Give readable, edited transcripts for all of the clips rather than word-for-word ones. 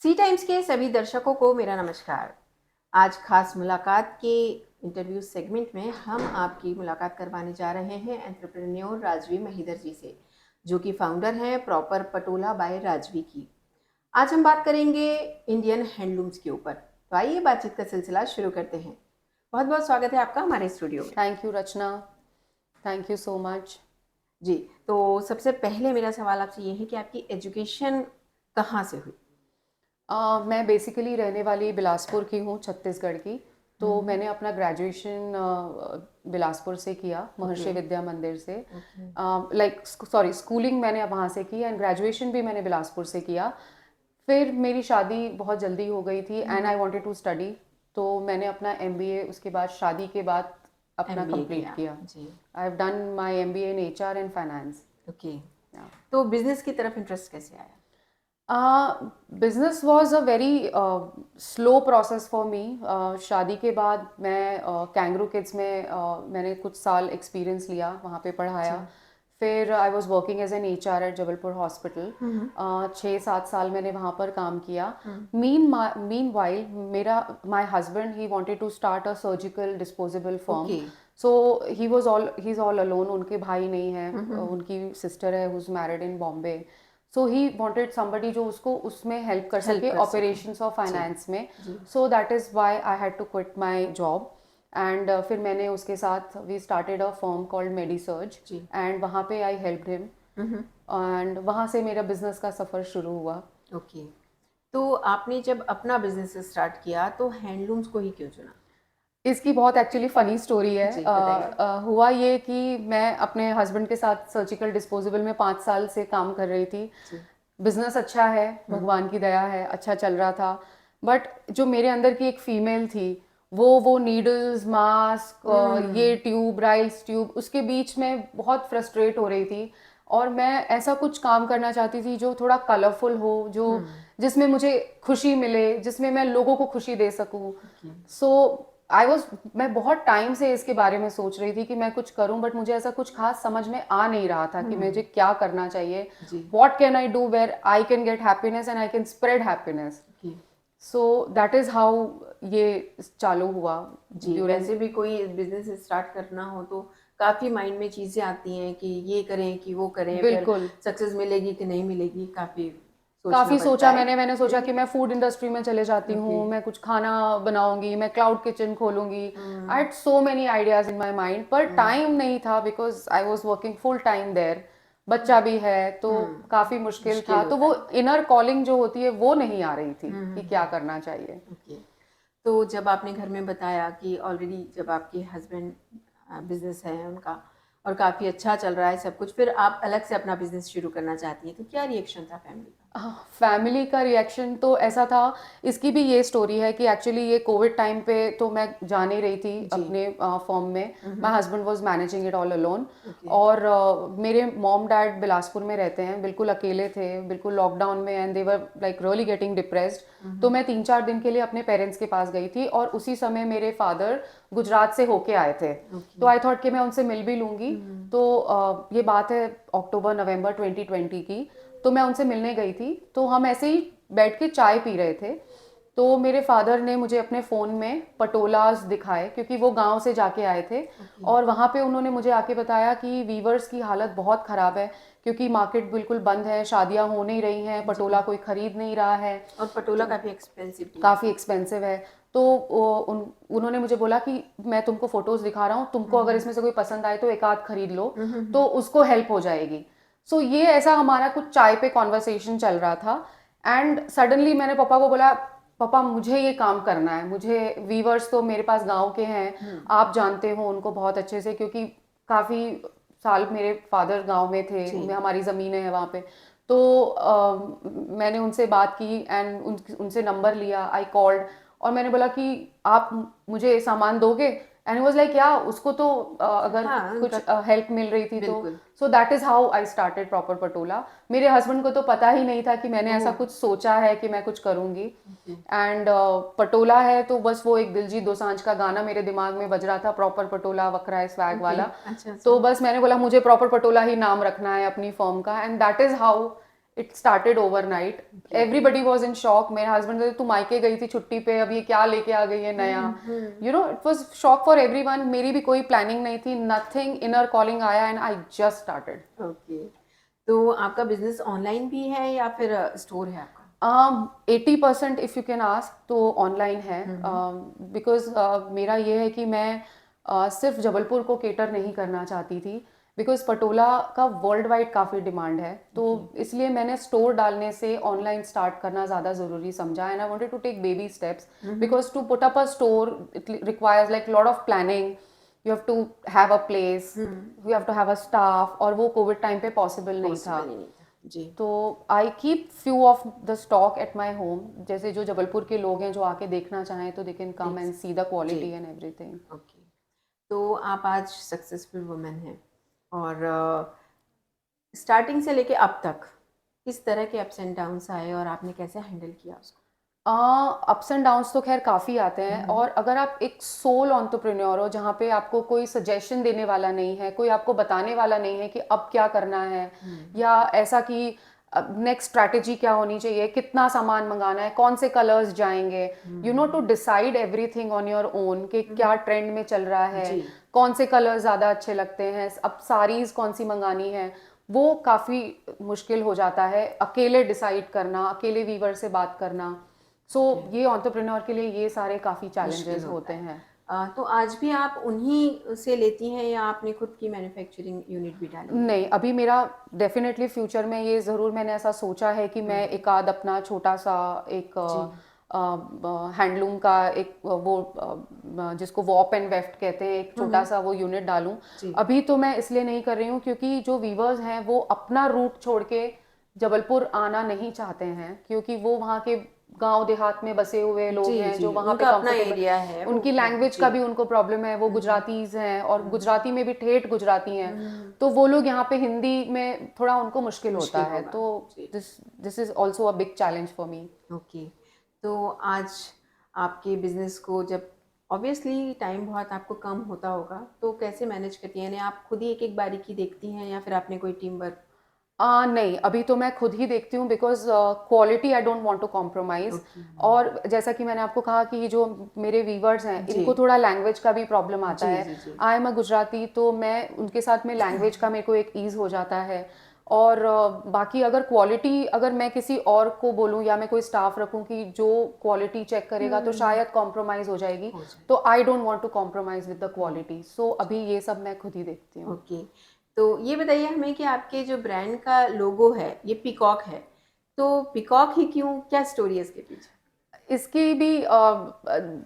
सी times के सभी दर्शकों को मेरा नमस्कार। आज खास मुलाकात के इंटरव्यू सेगमेंट में हम आपकी मुलाकात करवाने जा रहे हैं एंटरप्रेन्योर राजवी महिदर जी से, जो कि फाउंडर हैं प्रॉपर पटोला बाय राजवी की। आज हम बात करेंगे इंडियन हैंडलूम्स के ऊपर। तो आइए बातचीत का सिलसिला शुरू करते हैं। बहुत बहुत स्वागत है आपका हमारे स्टूडियो में। Thank you Rachna, thank you so much. जी, तो सबसे पहले मेरा सवाल आपसे ये है कि आपकी एजुकेशन कहाँ से हुई? मैं बेसिकली रहने वाली बिलासपुर की हूँ, छत्तीसगढ़ की। तो मैंने अपना ग्रेजुएशन बिलासपुर से किया, महर्षि विद्या मंदिर से। स्कूलिंग मैंने वहाँ से की एंड ग्रेजुएशन भी मैंने बिलासपुर से किया। फिर मेरी शादी बहुत जल्दी हो गई थी and I wanted to study, तो मैंने अपना एमबीए उसके बाद शादी के बाद अपना एमबीए कंप्लीट किया। जी। I have done my MBA in HR and finance. Okay, तो बिजनेस की तरफ इंटरेस्ट कैसे आया? Business was a very slow process for me. शादी के बाद मैं कैंगरू किड्स में मैंने कुछ साल एक्सपीरियंस लिया, वहाँ पे पढ़ाया। फिर I was working as an HR at Jabalpur hospital. 6-7 साल मैंने वहाँ पर काम किया। मीन वाइल मेरा my husband he wanted to start a surgical disposable firm. Okay. So he is all alone, उनके भाई नहीं है, उनकी सिस्टर है who is married in Bombay. So he wanted somebody जो उसको उसमें हेल्प कर सके ऑपरेशंस और फाइनेंस में। So that is why I had to quit my job and फिर मैंने उसके साथ we started a firm called Medisurge and वहाँ पे आई हेल्प्ड हिम एंड वहाँ से मेरा बिजनेस का सफ़र शुरू हुआ। ओके, तो आपने जब अपना बिजनेस स्टार्ट किया तो हैंडलूम्स को ही क्यों चुना? इसकी बहुत एक्चुअली फ़नी स्टोरी है। जी, बताइए। हुआ ये कि मैं अपने हस्बैंड के साथ सर्जिकल डिस्पोजेबल में 5 साल से काम कर रही थी। बिजनेस अच्छा है, भगवान की दया है, अच्छा चल रहा था। बट जो मेरे अंदर की एक फीमेल थी, वो नीडल्स, मास्क, ये ट्यूब, राइल्स ट्यूब, उसके बीच में बहुत फ्रस्ट्रेट हो रही थी। और मैं ऐसा कुछ काम करना चाहती थी जो थोड़ा कलरफुल हो, जो जिसमें मुझे खुशी मिले, जिसमें मैं लोगों को खुशी दे सकूं। सो मैं बहुत टाइम से इसके बारे में सोच रही थी कि मैं कुछ करूं, बट मुझे ऐसा कुछ खास समझ में आ नहीं रहा था कि मुझे क्या करना चाहिए। What can I do where I can get happiness and I can spread happiness. So that is how ये चालू हुआ। जी, वैसे भी कोई बिजनेस स्टार्ट करना हो तो काफ़ी माइंड में चीज़ें आती हैं कि ये करें कि वो करें, फिर बिल्कुल, सक्सेस मिलेगी कि नहीं मिलेगी, काफ़ी सोचना काफ़ी पड़ता सोचा है। मैंने सोचा कि मैं फूड इंडस्ट्री में चले जाती हूँ, मैं कुछ खाना बनाऊंगी, मैं क्लाउड किचन खोलूंगी। I had so many ideas in my mind, पर टाइम नहीं था because I was working full time there. बच्चा भी है तो काफ़ी मुश्किल था, तो होता वो है। इनर कॉलिंग जो होती है वो नहीं आ रही थी कि क्या करना चाहिए। ओके, तो जब आपने घर में बताया कि ऑलरेडी जब आपके हस्बैंड बिजनेस है उनका और काफ़ी अच्छा चल रहा है सब कुछ, फिर आप अलग से अपना बिजनेस शुरू करना चाहती हैं, तो क्या रिएक्शन था फैमिली का? फैमिली का रिएक्शन तो ऐसा था। इसकी भी ये स्टोरी है कि एक्चुअली ये कोविड टाइम पे तो मैं जा नहीं रही थी अपने फॉर्म में। My husband was managing it all alone. और मेरे मॉम डैड बिलासपुर में रहते हैं, बिल्कुल अकेले थे, बिल्कुल लॉकडाउन में, and they were like really getting depressed. तो मैं 3-4 दिन के लिए अपने पेरेंट्स के पास गई थी और उसी समय मेरे फादर गुजरात से होके आए थे। तो आई थॉट कि मैं उनसे मिल भी लूँगी। तो ये बात है अक्टूबर नवंबर 2020 की। तो मैं उनसे मिलने गई थी, तो हम ऐसे ही बैठ के चाय पी रहे थे। तो मेरे फादर ने मुझे अपने फ़ोन में पटोलाज दिखाए, क्योंकि वो गांव से जाके आए थे। और वहाँ पे उन्होंने मुझे आके बताया कि वीवर्स की हालत बहुत ख़राब है, क्योंकि मार्केट बिल्कुल बंद है, शादियाँ हो नहीं रही हैं, पटोला कोई ख़रीद नहीं रहा है। और पटोला तो काफ़ी एक्सपेंसिव भी है। काफ़ी एक्सपेंसिव है। तो उन्होंने मुझे बोला कि मैं तुमको फ़ोटोज़ दिखा रहा हूँ, तुमको अगर इसमें से कोई पसंद आए तो एक आध खरीद लो, तो उसको हेल्प हो जाएगी। सो ये ऐसा हमारा कुछ चाय पे कॉन्वर्सेशन चल रहा था। एंड सडनली मैंने पापा को बोला, पापा मुझे ये काम करना है, मुझे वीवर्स तो मेरे पास गांव के हैं, आप जानते हो उनको बहुत अच्छे से, क्योंकि काफ़ी साल मेरे फादर गांव में थे, हमारी ज़मीनें हैं वहाँ पे। तो मैंने उनसे बात की एंड उनसे नंबर लिया, आई कॉल्ड। और मैंने बोला कि आप मुझे सामान दोगे, एंड वाज लाइक या उसको तो अगर कुछ हेल्प मिल रही थी तो। सो that is how I started proper Patola. मेरे हस्बैंड को तो पता ही नहीं था कि मैंने ऐसा कुछ सोचा है कि मैं कुछ करूँगी। एंड पटोला है तो बस वो एक दिलजीत दोसांझ का गाना मेरे दिमाग में बज रहा था, प्रॉपर पटोला वखरा है स्वैग वाला। तो बस मैंने बोला मुझे प्रॉपर पटोला ही नाम रखना है अपनी फर्म का, and that is how it started overnight, everybody was in shock. मेरे हस्बैंड ने, तू मायके गई थी छुट्टी पे, अब ये क्या लेके आ गई है नया, you know, it was shock for everyone. मेरी भी कोई प्लानिंग नहीं थी, नथिंग, इनर कॉलिंग आया and I just started. Okay, तो आपका बिजनेस ऑनलाइन भी है या फिर स्टोर है आपका? 80% इफ़ यू कैन आस्क तो ऑनलाइन है, बिकॉज मेरा ये है कि मैं सिर्फ जबलपुर को केटर नहीं करना चाहती थी, बिकॉज पटोला का वर्ल्ड वाइड काफ़ी डिमांड है, तो इसलिए मैंने स्टोर डालने से ऑनलाइन स्टार्ट करना ज़्यादा ज़रूरी समझा। And I wanted to take baby steps, because to put up a store it requires like lot of planning, you have to have a place, you have to have a staff, और वो Covid time पे possible नहीं था। जी। तो I keep few of the stock at my home, जैसे जो जबलपुर के लोग हैं जो आके देखना चाहें तो they can come and see the quality and everything. Okay, तो आप आज सक्सेसफुल वुमेन हैं और स्टार्टिंग से लेके अब तक किस तरह के अप्स एंड डाउन्स आए और आपने कैसे हैंडल किया उसको? अप्स एंड डाउन्स तो खैर काफ़ी आते हैं, और अगर आप एक सोल एंटरप्रेन्योर हो जहाँ पे आपको कोई सजेशन देने वाला नहीं है, कोई आपको बताने वाला नहीं है कि अब क्या करना है, या ऐसा कि नेक्स्ट स्ट्रैटेजी क्या होनी चाहिए, कितना सामान मंगाना है, कौन से कलर्स जाएंगे, you know, to decide everything on your own कि क्या ट्रेंड में चल रहा है, कौन से कलर्स ज़्यादा अच्छे लगते हैं, अब साड़ीज़ कौन सी मंगानी है, वो काफ़ी मुश्किल हो जाता है अकेले डिसाइड करना, अकेले वीवर से बात करना। सो ये एंटरप्रेन्योर के लिए ये सारे काफ़ी चैलेंजेस होते हैं। तो आज भी आप उन्हीं से लेती हैं या आपने खुद की मैन्युफैक्चरिंग यूनिट भी डाली? नहीं, अभी मेरा डेफिनेटली फ्यूचर में ये ज़रूर मैंने ऐसा सोचा है कि मैं एक आध अपना छोटा सा एक हैंडलूम का एक जिसको वॉप एंड वेफ्ट कहते हैं, एक छोटा सा वो यूनिट डालूं। अभी तो मैं इसलिए नहीं कर रही हूँ क्योंकि जो वीवर्स हैं वो अपना रूट छोड़ के जबलपुर आना नहीं चाहते हैं, क्योंकि वो वहाँ के गांव देहात में बसे हुए लोग हैं जो वहाँ पे कंफर्टेबल है, उनकी लैंग्वेज का भी उनको प्रॉब्लम है, वो गुजरातीज हैं और गुजराती में भी ठेठ गुजराती हैं, तो वो लोग यहाँ पे हिंदी में थोड़ा उनको मुश्किल होता है, तो this is also a big challenge for me. Okay, तो आज आपके बिजनेस को जब ऑब्वियसली टाइम बहुत आपको कम होता होगा तो कैसे मैनेज करती हैं? यानी आप खुद ही एक एक बारीकी देखती हैं या फिर आपने कोई टीम वर्क? नहीं, अभी तो मैं खुद ही देखती हूँ, because quality I don't want to compromise. और जैसा कि मैंने आपको कहा कि ये जो मेरे वीवर्स हैं इनको थोड़ा लैंग्वेज का भी प्रॉब्लम आता है। आई एम अ गुजराती, तो मैं उनके साथ में लैंग्वेज का मेरे को एक ईज हो जाता है। और बाकी अगर क्वालिटी, अगर मैं किसी और को बोलूँ या मैं कोई स्टाफ रखूँ कि जो क्वालिटी चेक करेगा तो शायद कॉम्प्रोमाइज़ हो जाएगी, तो I don't want to compromise with the quality. So अभी ये सब मैं खुद ही देखती हूँ। ओके, तो ये बताइए हमें कि आपके जो ब्रांड का लोगो है ये पीकॉक है, तो पीकॉक ही क्यों, क्या स्टोरी है इसके पीछे? इसकी भी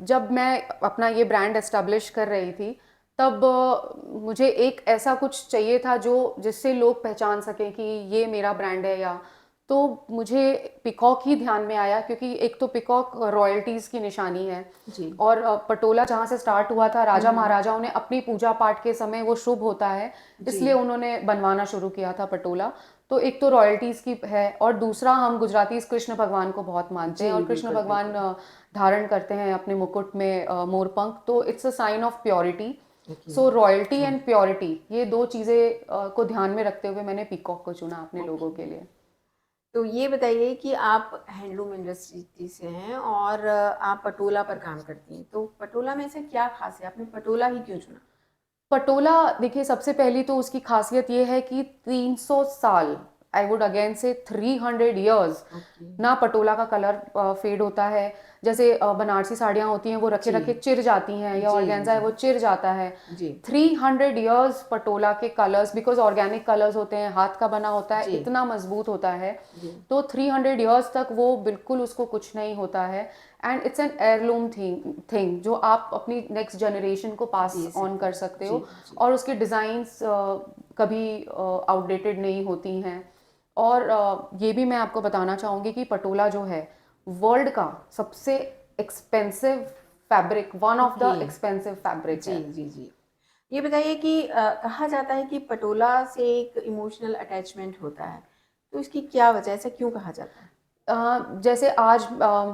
जब मैं अपना ये ब्रांड एस्टेब्लिश कर रही थी तब मुझे एक ऐसा कुछ चाहिए था जो जिससे लोग पहचान सकें कि ये मेरा ब्रांड है, या तो मुझे पिकॉक ही ध्यान में आया, क्योंकि एक तो पिकॉक रॉयल्टीज़ की निशानी है जी। और पटोला जहाँ से स्टार्ट हुआ था, राजा महाराजाओं ने अपनी पूजा पाठ के समय वो शुभ होता है, इसलिए उन्होंने बनवाना शुरू किया था पटोला। तो एक तो रॉयल्टीज़ की है, और दूसरा हम गुजरातीज कृष्ण भगवान को बहुत मानते हैं, और कृष्ण भगवान धारण करते हैं अपने मुकुट में मोरपंख, तो it's a sign of purity. So royalty and purity, ये दो चीज़ें को ध्यान में रखते हुए मैंने पीकॉक को चुना अपने लोगों के लिए। तो ये बताइए कि आप हैंडलूम इंडस्ट्री से हैं और आप पटोला पर काम करती हैं, तो पटोला में से क्या खास है, आपने पटोला ही क्यों चुना? पटोला, देखिए, सबसे पहली तो उसकी खासियत ये है कि 300 साल, आई वुड अगेन से 300 ईयर्स ना पटोला का कलर फेड होता है। जैसे बनारसी साड़ियाँ होती हैं वो रखे रखे चिर जाती हैं, या ऑर्गेन्जा है वो चिर जाता है। 300 ईयर्स पटोला के कलर्स, बिकॉज ऑर्गेनिक कलर्स होते हैं, हाथ का बना होता है, इतना मजबूत होता है, तो 300 ईयर्स तक वो बिल्कुल उसको कुछ नहीं होता है। And it's an heirloom thing जो आप अपनी नेक्स्ट जनरेशन को पास ऑन कर सकते हो, और उसके डिज़ाइंस कभी आउटडेटेड नहीं होती हैं। और ये भी मैं आपको बताना चाहूँगी कि पटोला जो है वर्ल्ड का सबसे expensive fabric, one of the expensive fabric है। जी। ये बताइए कि कहा जाता है कि पटोला से एक इमोशनल अटैचमेंट होता है, तो इसकी क्या वजह है, ऐसा क्यों कहा जाता है? जैसे आज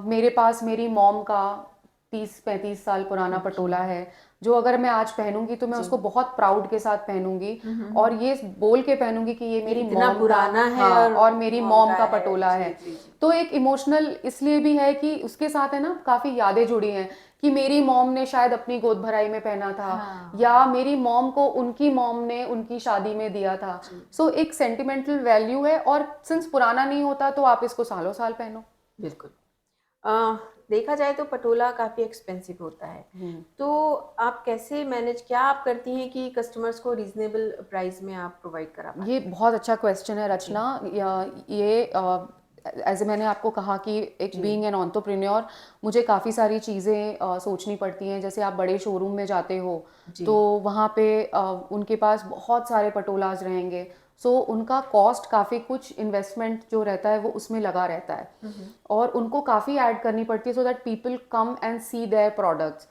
मेरे पास मेरी मॉम का 30-35 साल पुराना पटोला है, जो अगर मैं आज पहनूंगी तो मैं उसको बहुत प्राउड के साथ पहनूंगी और ये बोल के पहनूंगी कि ये मेरी इतना मॉम पुराना का, है हाँ, और मेरी मॉम का है। पटोला जी है। जी जी। तो एक इमोशनल इसलिए भी है कि उसके साथ है ना काफी यादें जुड़ी हैं कि मेरी मॉम ने शायद अपनी गोद भराई में पहना था, हाँ या मेरी मॉम को उनकी मॉम ने उनकी शादी में दिया था। जी सो एक सेंटिमेंटल वैल्यू है, और सिंस पुराना नहीं होता तो आप इसको सालों साल पहनो। बिल्कुल। अ, देखा जाए तो पटोला काफ़ी एक्सपेंसिव होता है, तो आप कैसे मैनेज, क्या आप करती हैं कि कस्टमर्स को रीजनेबल प्राइस में आप प्रोवाइड करा ये पाती हैं? बहुत अच्छा क्वेश्चन है जी रचना। ये एज मैंने आपको कहा कि एक जी बीइंग एन एंटरप्रेन्योर मुझे काफ़ी सारी चीज़ें सोचनी पड़ती हैं। जैसे आप बड़े शोरूम में जाते हो जी। तो वहाँ पे उनके पास बहुत सारे पटोलाज रहेंगे, सो उनका कॉस्ट काफ़ी कुछ इन्वेस्टमेंट जो रहता है वो उसमें लगा रहता है, और उनको काफ़ी ऐड करनी पड़ती है so that people come and see their products.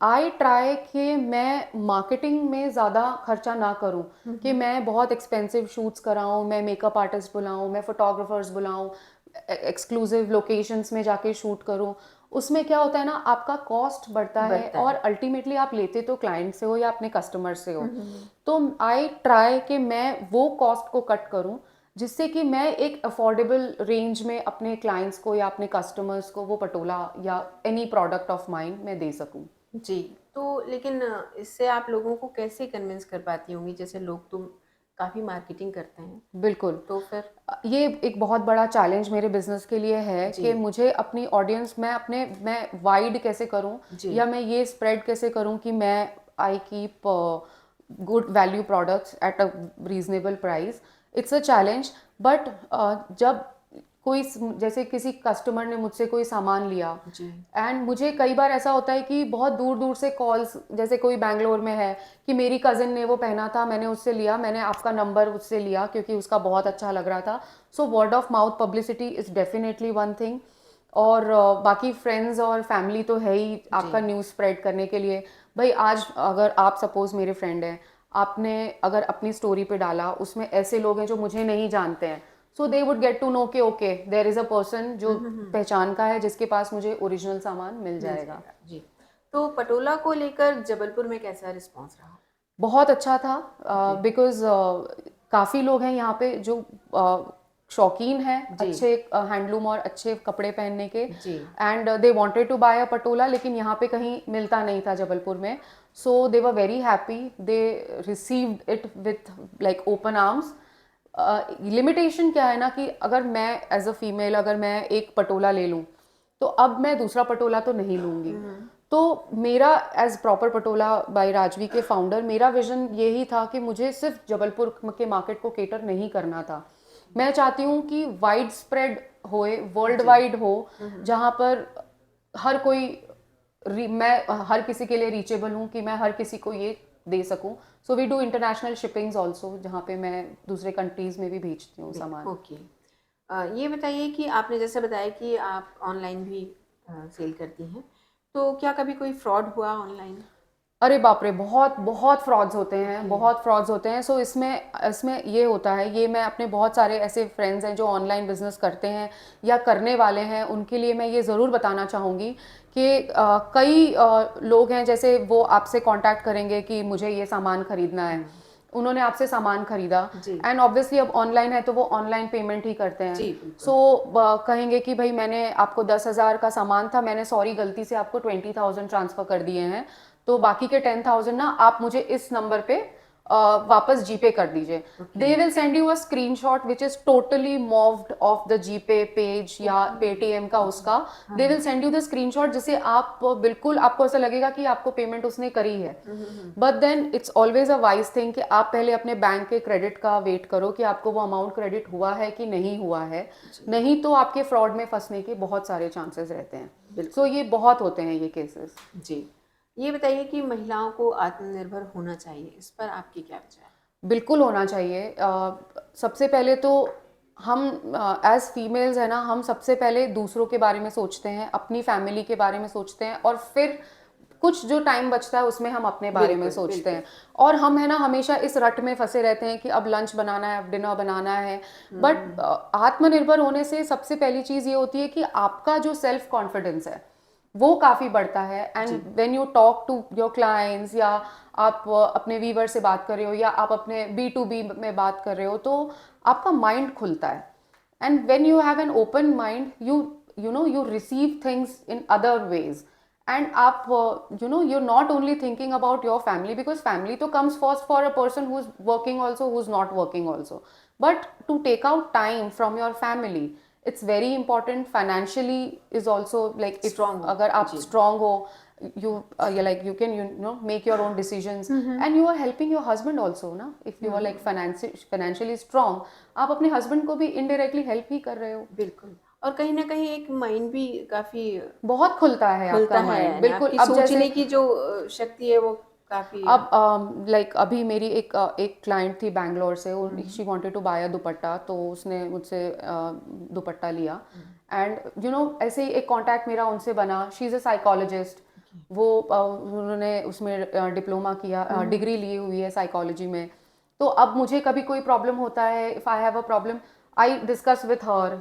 I try कि मैं मार्केटिंग में ज़्यादा खर्चा ना करूं, कि मैं बहुत एक्सपेंसिव शूट्स कराऊं, मैं मेकअप आर्टिस्ट बुलाऊं, मैं फोटोग्राफर्स बुलाऊं, एक्सक्लूसिव लोकेशंस में जाके शूट करूं। उसमें क्या होता है ना, आपका कॉस्ट बढ़ता है बढ़ता और है। अल्टीमेटली आप लेते तो क्लाइंट से हो या अपने कस्टमर से हो। तो आई ट्राई कि मैं वो कॉस्ट को कट करूं जिससे कि मैं एक अफोर्डेबल रेंज में अपने क्लाइंट्स को या अपने कस्टमर्स को वो पटोला या एनी प्रोडक्ट ऑफ माइन मैं दे सकूं। जी, तो लेकिन इससे आप लोगों को कैसे कन्विंस कर पाती होंगी? जैसे लोग तो काफ़ी मार्केटिंग करते हैं, बिल्कुल। तो फिर? ये एक बहुत बड़ा चैलेंज मेरे बिजनेस के लिए है जी कि मुझे अपनी ऑडियंस मैं वाइड कैसे करूं, जी या मैं ये स्प्रेड कैसे करूं कि मैं I keep good value products at a reasonable price. It's a challenge, but जब कोई जैसे किसी कस्टमर ने मुझसे कोई सामान लिया, जी एंड मुझे कई बार ऐसा होता है कि बहुत दूर दूर से कॉल्स, जैसे कोई बैंगलोर में है कि मेरी कज़िन ने वो पहना था, मैंने उससे लिया, मैंने आपका नंबर उससे लिया क्योंकि उसका बहुत अच्छा लग रहा था। So word of mouth publicity is definitely one thing. और बाकी फ्रेंड्स और फैमिली तो है ही जी आपका न्यूज़ स्प्रेड करने के लिए। भाई आज अगर आप सपोज मेरे फ्रेंड हैं, आपने अगर अपनी स्टोरी पे डाला, उसमें ऐसे लोग हैं जो मुझे नहीं जानते हैं, so they would get to know कि okay there is a person जो पहचान का है जिसके पास मुझे ओरिजिनल सामान मिल मिल जाएगा। जाएगा। जी, तो पटोला को लेकर जबलपुर में कैसा रिस्पॉन्स रहा? बहुत अच्छा था, जी बिकॉज काफ़ी लोग हैं यहाँ पे जो शौकीन हैं जी अच्छे हैंडलूम और अच्छे कपड़े पहनने के, जी and they wanted to buy a patola, लेकिन यहाँ पे कहीं मिलता नहीं था जबलपुर में। So they were very happy, they received it with like open arms. Limitation क्या है ना कि अगर मैं एज अ फीमेल अगर मैं एक पटोला ले लूँ तो अब मैं दूसरा पटोला तो नहीं लूँगी। तो मेरा as proper Patola bye Rajvi के फाउंडर, मेरा विजन यही था कि मुझे सिर्फ जबलपुर के मार्केट को केटर नहीं करना था। मैं चाहती हूँ कि वाइड स्प्रेड होए, वर्ल्ड जी वाइड हो, जहाँ पर हर कोई मैं हर किसी के लिए रीचेबल हूँ कि मैं हर किसी को ये दे सकूँ। So we do international shippings also, जहाँ पे मैं दूसरे कंट्रीज में भी भेजती हूँ सामान। ओके। ये बताइए कि आपने जैसे बताया कि आप ऑनलाइन भी सेल करती हैं, तो क्या कभी कोई फ्रॉड हुआ ऑनलाइन? अरे बाप रे, बहुत बहुत फ्रॉड्स होते हैं, ओके। बहुत फ्रॉड्स होते हैं। सो इसमें इसमें ये होता है, ये मैं अपने बहुत सारे ऐसे फ्रेंड्स हैं जो ऑनलाइन बिजनेस करते हैं या करने वाले हैं, उनके लिए मैं ये ज़रूर बताना चाहूँगी कि कई लोग हैं, जैसे वो आपसे कांटेक्ट करेंगे कि मुझे ये सामान खरीदना है, उन्होंने आपसे सामान खरीदा, जी एंड ऑब्वियसली अब ऑनलाइन है तो वो ऑनलाइन पेमेंट ही करते हैं। जी बिल्कुल। सो कहेंगे कि भाई मैंने आपको 10,000 का सामान था, मैंने सॉरी गलती से आपको 20,000 ट्रांसफ़र कर दिए हैं, तो बाकी के 10,000 ना आप मुझे इस नंबर पे वापस जीपे कर दीजिए। Okay they will send you a screenshot which is totally moved of the GPay page या ओके। पेटीएम का उसका। हाँ दे हाँ। Will send you the screenshot जिसे आप बिल्कुल आपको ऐसा लगेगा कि आपको पेमेंट उसने करी है। But then it's always a wise thing कि आप पहले अपने बैंक के क्रेडिट का वेट करो कि आपको वो अमाउंट क्रेडिट हुआ है कि नहीं हुआ है, जी नहीं तो आपके फ्रॉड में फंसने के बहुत सारे चांसेस रहते हैं। सो बिल्कुल। ये बहुत होते हैं ये केसेस। जी, ये बताइए कि महिलाओं को आत्मनिर्भर होना चाहिए, इस पर आपकी क्या विचार है? बिल्कुल होना चाहिए। सबसे पहले तो हम एज फीमेल्स है ना, हम सबसे पहले दूसरों के बारे में सोचते हैं, अपनी फैमिली के बारे में सोचते हैं, और फिर कुछ जो टाइम बचता है उसमें हम अपने बारे में बिल्कुल सोचते बिल्कुल। हैं। और हम है ना हमेशा इस रट में फंसे रहते हैं कि अब लंच बनाना है, अब डिनर बनाना है। बट आत्मनिर्भर होने से सबसे पहली चीज़ ये होती है कि आपका जो सेल्फ कॉन्फिडेंस है वो काफ़ी बढ़ता है। जी। And when you talk to your clients, या आप अपने वीवर से बात कर रहे हो, या आप अपने B2B में बात कर रहे हो, तो आपका माइंड खुलता है। And when you have an open mind, you receive things in other ways. And आप you're not only thinking about your family, because family तो comes first for a person who's working also, who's not working also. But to take out time from your family, it's very important. Financially is also, like, if strong हो। अगर आप जी। strong हो, you can make your own decisions, and you are helping your husband also ना, if you are like financially strong, आप अपने husband को भी indirectly help ही कर रहे हो। बिल्कुल। और कहीं ना कहीं एक माइंड भी काफी बहुत खुलता है खुलता आपका है माइंड, ना, बिल्कुल। आपकी अब जैसे सोचने की जो शक्ति है वो काफी अब लाइक अभी मेरी एक क्लाइंट थी बैंगलोर से, शी वांटेड टू बाय अ दुपट्टा, तो उसने मुझसे दुपट्टा लिया। एंड ऐसे ही एक कांटेक्ट मेरा उनसे बना। She is a psychologist. वो उन्होंने उसमें डिप्लोमा किया, डिग्री ली हुई है साइकोलॉजी में। तो अब मुझे कभी कोई प्रॉब्लम होता है, if I have a problem, I discuss with her,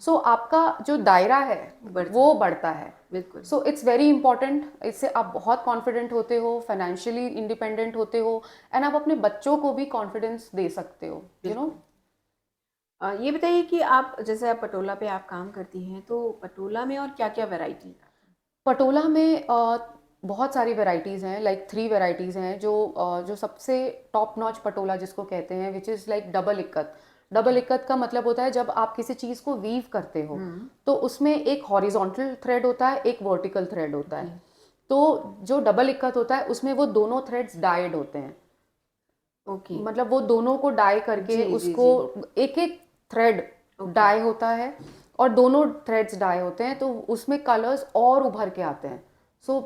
so आपका जो दायरा है वो बढ़ता है। बिल्कुल। So it's very important. इससे आप बहुत कॉन्फिडेंट होते हो, फाइनेंशियली इंडिपेंडेंट होते हो, एंड आप अपने बच्चों को भी कॉन्फिडेंस दे सकते हो, ये बताइए कि आप जैसे आप पटोला पे आप काम करती हैं, तो पटोला में और क्या क्या वैरायटी? पटोला में बहुत सारी वेराइटीज़ हैं, लाइक 3 वेराइटीज़ हैं जो सबसे टॉप नॉच पटोला जिसको कहते हैं, which is like double ikat. Double ikat का मतलब होता है जब आप किसी चीज़ को वीव करते हो, तो उसमें एक हॉरिजॉन्टल थ्रेड होता है, एक वर्टिकल थ्रेड होता है। तो जो डबल इक्कत होता है उसमें वो दोनों थ्रेड्स डाइड होते हैं। ओके। मतलब वो दोनों को डाई करके जी जी उसको जी। एक एक थ्रेड डाई होता है, और दोनों थ्रेड्स डाई होते हैं, तो उसमें कलर्स और उभर के आते हैं। सो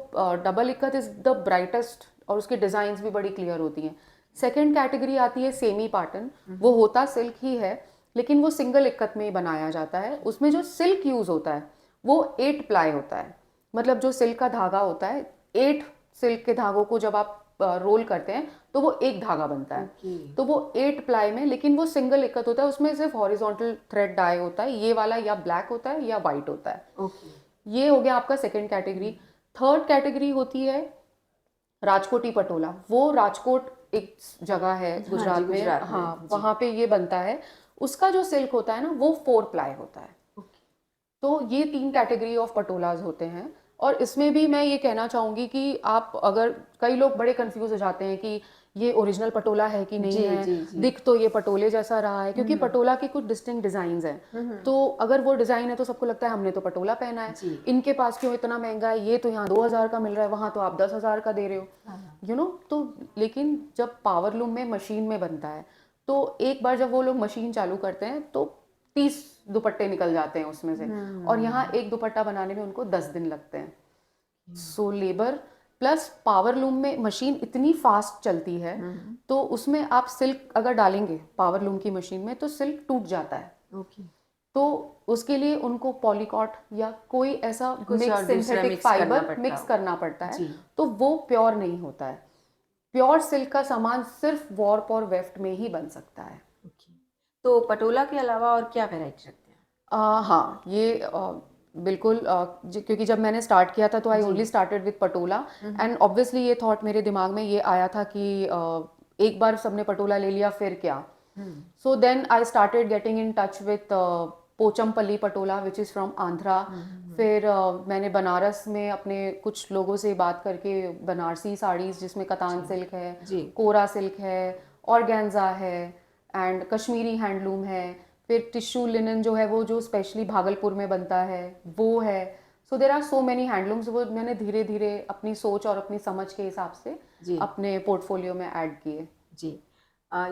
double ikat is the brightest, और उसकी डिज़ाइंस भी बड़ी क्लियर होती हैं। सेकेंड कैटेगरी आती है सेमी पाटन। वो होता सिल्क ही है, लेकिन वो सिंगल इक्कत में ही बनाया जाता है। उसमें जो सिल्क यूज़ होता है वो 8 प्लाई होता है। मतलब जो सिल्क का धागा होता है, 8 सिल्क के धागों को जब आप रोल करते हैं तो वो एक धागा बनता है। ओके। तो वो 8 प्लाई में, लेकिन वो सिंगल इक्कत होता है, उसमें सिर्फ हॉरिजॉन्टल थ्रेड डाई होता है। ये वाला या ब्लैक होता है या वाइट होता है। ओके। ये हो गया आपका सेकेंड कैटेगरी। थर्ड कैटेगरी होती है राजकोटी पटोला। वो राजकोट एक जगह है हाँ जी, गुजरात में, गुजरात में। हाँ, जी। वहाँ पे ये बनता है। उसका जो सिल्क होता है ना, वो 4 प्लाई होता है। ओके। तो ये 3 कैटेगरी ऑफ पटोलाज होते हैं। और इसमें भी मैं ये कहना चाहूँगी कि आप अगर, कई लोग बड़े कंफ्यूज हो जाते हैं कि ये ओरिजिनल पटोला है कि नहीं जी है, जी जी। दिख तो ये पटोले जैसा रहा है, क्योंकि पटोला की कुछ डिस्टिंक्ट डिज़ाइंस हैं। तो अगर वो डिज़ाइन है तो सबको लगता है हमने तो पटोला पहना है, जी। इनके पास क्यों इतना महंगा है, ये तो यहाँ 2000 का मिल रहा है, वहाँ तो आप 10,000 का दे रहे हो, तो लेकिन जब पावर लूम में मशीन में बनता है, तो एक बार जब वो लोग मशीन चालू करते हैं तो 30 दुपट्टे निकल जाते हैं उसमें से। और यहाँ एक दुपट्टा बनाने में उनको 10 दिन लगते हैं। So labour plus power loom में मशीन इतनी फास्ट चलती है, तो उसमें आप सिल्क अगर डालेंगे पावर लूम की मशीन में तो सिल्क टूट जाता है। ओके। तो उसके लिए उनको पॉलीकॉट या कोई ऐसा कुछ मिक्स और दूसरा सिंथेटिक मिक्स करना फाइबर पड़ता मिक्स होगा। करना पड़ता है। जी। तो वो प्योर नहीं होता है। प्योर सिल्क का सामान सिर्फ वॉर्प और वेफ्ट में ही बन सकता है। ओके। तो पटोला के अलावा और क्या वैरायटी रखते हैं? हाँ, ये बिल्कुल, क्योंकि जब मैंने स्टार्ट किया था तो आई जी। Only started with patola. And obviously ये थॉट मेरे दिमाग में ये आया था कि एक बार सबने पटोला ले लिया फिर क्या। So then I started getting in touch with Pochampally Patola, which is from Andhra. फिर मैंने बनारस में अपने कुछ लोगों से बात करके बनारसी साड़ीज़, जिसमें कतान सिल्क है, जी। कोरा सिल्क है, ऑर्गेन्जा है, एंड कश्मीरी हैंडलूम है। फिर टिश्यू लिनन जो है वो जो स्पेशली भागलपुर में बनता है वो है। So there are so many handlooms. वो मैंने धीरे धीरे अपनी सोच और अपनी समझ के हिसाब से जी। अपने पोर्टफोलियो में ऐड किए। जी।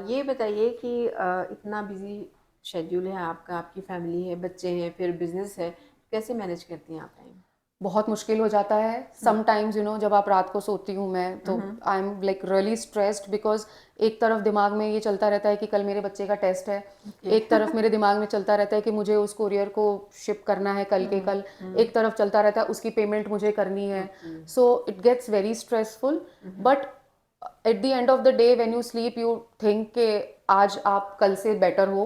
ये बताइए कि इतना बिजी शेड्यूल है आपका, आपकी फैमिली है, बच्चे हैं, फिर बिजनेस है, कैसे मैनेज करती हैं आप टाइम? बहुत मुश्किल हो जाता है समटाइम्स, जब आप रात को सोती हूँ मैं, तो I am like really stressed, because एक तरफ दिमाग में ये चलता रहता है कि कल मेरे बच्चे का टेस्ट है, एक तरफ मेरे दिमाग में चलता रहता है कि मुझे उस कोरियर को शिप करना है कल के कल, एक तरफ चलता रहता है उसकी पेमेंट मुझे करनी है। So it gets very stressful. But at the end of the day when you sleep you think कि आज आप कल से बेटर हो।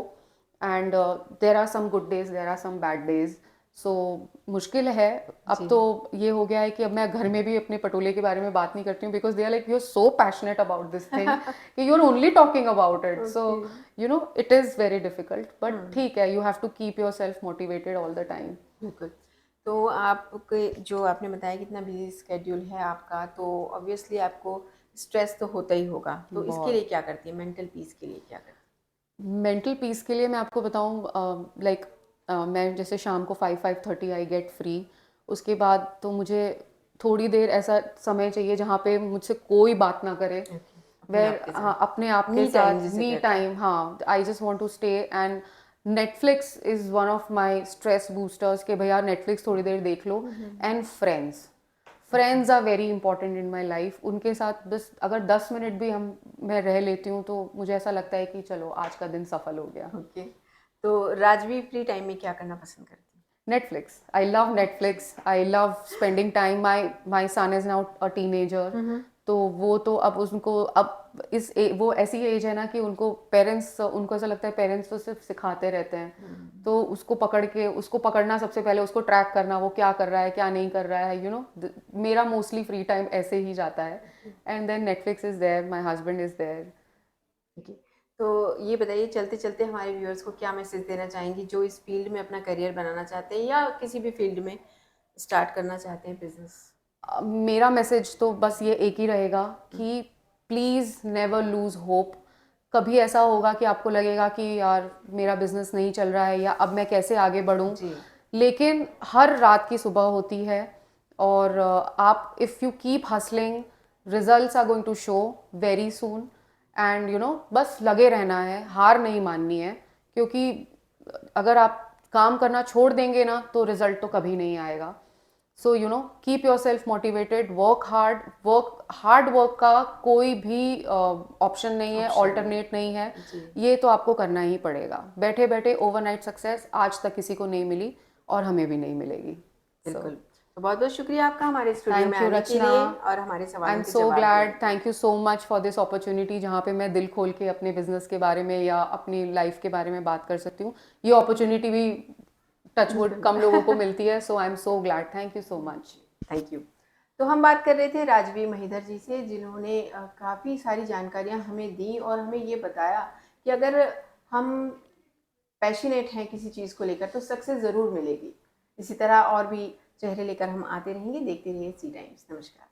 And there are some good days, there are some bad days. So मुश्किल है। अब जी। तो ये हो गया है कि अब मैं घर में भी अपने पटोले के बारे में बात नहीं करती हूँ, because they are like you are so passionate about this thing कि you are only talking about it. So okay. You know it is very difficult, but ठीक है, you have to keep yourself motivated all the time. बिल्कुल। तो आपके जो आपने बताया कितना बिजी स्केड्यूल है आपका, तो ऑब्वियसली आपको स्ट्रेस तो होता ही होगा, तो इसके लिए बहुत। क्या करती है, मेंटल पीस के लिए क्या करती मेंटल पीस के लिए मैं आपको बताऊं, लाइक मैं जैसे शाम को 5-5:30 आई गेट फ्री। उसके बाद तो मुझे थोड़ी देर ऐसा समय चाहिए जहाँ पे मुझसे कोई बात ना करे, है? ओके, अपने वेर आप के हाँ साथ अपने आप के मी टाइम साथ जिसे मी कहते हैं। टाइम। हाँ, I just want to stay, and Netflix is one of my stress boosters कि भैया नेटफ्लिक्स थोड़ी देर देख लो। And friends, friends are very important in my life. उनके साथ बस अगर 10 मिनट भी मैं रह लेती हूँ तो मुझे ऐसा लगता है कि चलो आज का दिन सफल हो गया। ओके। तो राजवी फ्री टाइम में क्या करना पसंद करती Netflix. I love Netflix. I love spending time. My son is now a teenager. तो वो तो अब उसको अब वो ऐसी एज है ना कि उनको पेरेंट्स, उनको ऐसा लगता है पेरेंट्स तो सिर्फ सिखाते रहते हैं। तो उसको पकड़ना, सबसे पहले उसको ट्रैक करना, वो क्या कर रहा है क्या नहीं कर रहा है, मेरा मोस्टली फ्री टाइम ऐसे ही जाता है। And then Netflix is there, my husband is there. Okay. तो ये बताइए, चलते चलते हमारे व्यूअर्स को क्या मैसेज देना चाहेंगी जो इस फील्ड में अपना करियर बनाना चाहते हैं या किसी भी फील्ड में स्टार्ट करना चाहते हैं बिजनेस? मेरा मैसेज तो बस ये एक ही रहेगा कि प्लीज़ नेवर लूज़ होप। कभी ऐसा होगा कि आपको लगेगा कि यार मेरा बिजनेस नहीं चल रहा है या अब मैं कैसे आगे बढ़ूं, जी। लेकिन हर रात की सुबह होती है। और आप if you keep hustling, results are going to show very soon. And बस लगे रहना है, हार नहीं माननी है, क्योंकि अगर आप काम करना छोड़ देंगे ना तो रिजल्ट तो कभी नहीं आएगा। So keep yourself motivated, hard work का कोई भी ऑप्शन नहीं है, ऑप्शन नहीं। ऑल्टरनेट नहीं है। जी। ये तो आपको करना ही पड़ेगा। बैठे बैठे ओवरनाइट सक्सेस आज तक किसी को नहीं मिली और हमें भी नहीं मिलेगी। सो बिल्कुल। तो बहुत बहुत शुक्रिया आपका हमारे स्टूडियो में थैंक यू आने के रचना। लिए और हमारे आई सवालों एम के सो जवाब ग्लैड, देने के लिए। Thank you so much for this opportunity जहाँ पे मैं दिल खोल के अपने बिजनेस के बारे में या अपनी लाइफ के बारे में बात कर सकती हूँ। ये अपॉर्चुनिटी भी टचवुड कम लोगों को मिलती है। So I am so glad, thank you so much. Thank you. तो हम बात कर रहे थे राजवी महिधर जी से, जिन्होंने काफ़ी सारी जानकारियां हमें दी और हमें ये बताया कि अगर हम पैशनेट हैं किसी चीज़ को लेकर तो सक्सेस ज़रूर मिलेगी। इसी तरह और भी चेहरे लेकर हम आते रहेंगे। देखते रहिए सी टाइम्स। नमस्कार।